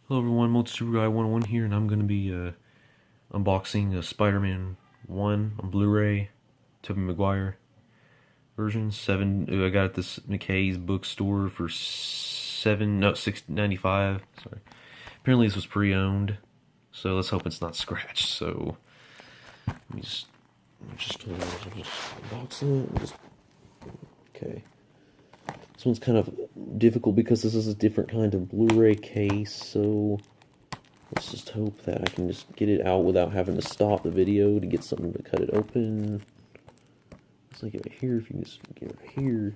Hello everyone, MultiSuperGuy101 here, and I'm going to be unboxing Spider-Man 1 on Blu Ray, Tobey Maguire version. I got it at this McKay's bookstore for $6.95. Sorry. Apparently this was pre-owned, so let's hope it's not scratched. So let me just unbox it. Okay. This one's kind of difficult because this is a different kind of Blu-ray case, so let's just hope that I can just get it out without having to stop the video to get something to cut it open. It's like right here, if you can just get it right here.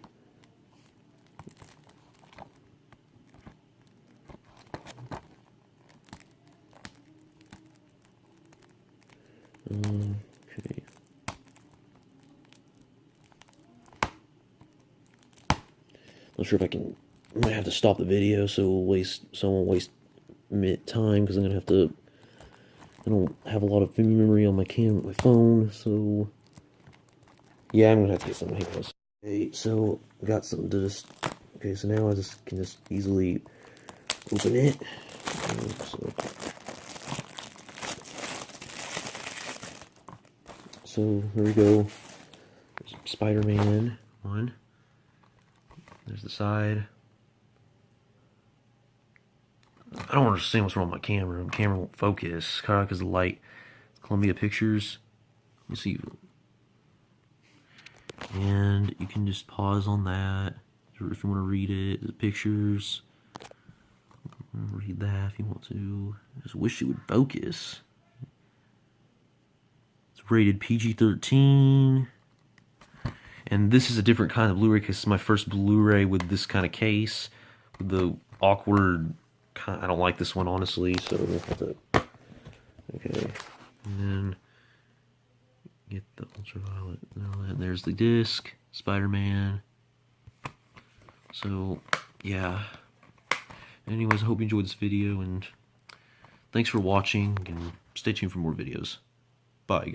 Okay. Not sure if I might have to stop the video so I won't waste time, because I'm gonna have to. I don't have a lot of memory on my phone, so yeah, I'm gonna have to get some handles. Okay, so I got something to just. Okay, so now I can just easily open it. So here we go. There's Spider-Man 1. There's the side. I don't understand what's wrong with my camera. The camera won't focus. Kind of because of the light. Columbia Pictures. Let me see. And you can just pause on that if you want to read it. The pictures. Read that if you want to. I just wish it would focus. It's rated PG-13. And this is a different kind of Blu-ray case. This is my first Blu-ray with this kind of case. With the awkward... I don't like this one, honestly, so I'm going to have to... Okay. And then... get the ultraviolet and all that. And there's the disc. Spider-Man. So, yeah. Anyways, I hope you enjoyed this video, and thanks for watching, and stay tuned for more videos. Bye.